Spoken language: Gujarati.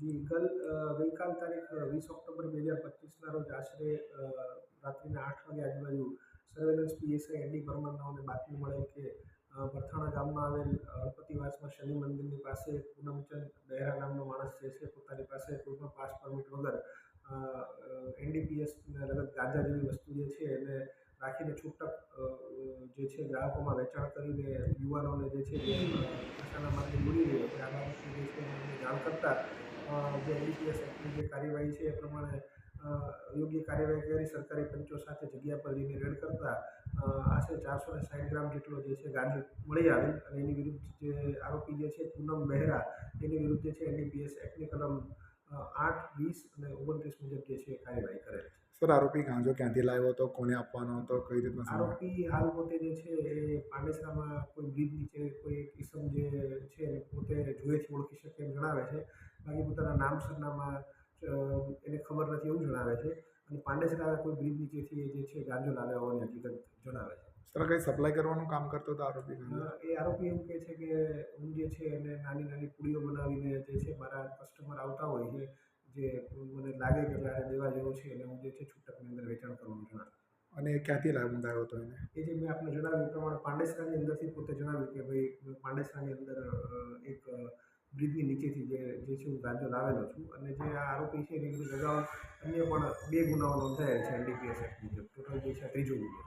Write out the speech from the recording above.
ગઈકાલ તારીખ 20 ઓક્ટોબર 2025ના રોજ આશરે રાત્રિના 8 વાગ્યા આજુબાજુ સર્વેલન્સ પીએસઆઈ એનડી પરમારને બાતમી મળેલ કે ભરથાણા ગામમાં આવેલ હળપતિવાસમાં શનિ મંદિરની પાસે પૂનમચંદ બહેરા નામનો માણસ જે છે પોતાની પાસે કોઈ પણ પાસ પરમિટ વગર એનડીપીએસને લગત ગાંજા જેવી વસ્તુ જે છે એને રાખીને છૂટક જે છે ગ્રાહકોમાં વેચાણ કરીને યુવાનોને જે છે નશાના માર્ગે દોરી રહ્યો છે. આ બાબતની જે છે એમને જાણ કરતાં જે એનડીપીએસ એક્ટની જે કાર્યવાહી છે એ પ્રમાણે યોગ્ય કાર્યવાહી કરી સરકારી પંચો સાથે જગ્યા પર જઈને રેડ કરતા આશરે 460 ગ્રામ જેટલો જે છે ગાંજો મળી આવેલ અને એની વિરુદ્ધ જે આરોપી જે છે પૂનમ બહેરા એની વિરુદ્ધ જે છે એનડીપીએસ એક્ટની કલમ 8, 20 અને 29 મુજબ જે છે કાર્યવાહી કરેલ છે. સર, આરોપી ગાંજો ક્યાંથી લાવ્યો હતો, કોને આપવાનો હતો, કઈ રીતના? આરોપી હાલ પોતે જે છે એ પાંડેસરામાં કોઈ બ્રિજ નીચે કોઈ એક કિસમ જે છે પોતે જોયેથી ઓળખી શકે એમ જણાવે છે. બાકી પોતાના નામ સરનામા એને ખબર નથી એવું જણાવે છે અને પાંડેસરા કોઈ બ્રિજ નીચેથી જે છે ગાંજો લાવ્યા હોવાની હકીકત જણાવે છે. સર, કંઈ સપ્લાય કરવાનું કામ કરતો હતો આરોપી? એ આરોપી એવું કહે છે કે હું જે છે એને નાની નાની પુડીઓ બનાવીને જે છે મારા કસ્ટમર આવતા હોય છે જે મને લાગે કે આને દેવા જેવો છે અને હું જે છે છૂટકની અંદર વેચાણ કરવાનું જણાવે. અને ક્યાંથી મંગાવ્યો હતો એને? એ જે મેં આપને જણાવ્યું એ પ્રમાણે પાંડેસરાની અંદરથી પોતે જણાવ્યું કે ભાઈ પાંડેસરાની અંદર એક બ્રિજની નીચેથી જે છે હું ગાંજો લાવેલો છું અને જે આ આરોપી છે એની વિરુદ્ધ અગાઉ અન્ય પણ 2 ગુનાઓ નોંધાયેલ છે એનડીપીએસ એક્ટ મુજબ. ટોટલ જે છે 3જો ગુનો.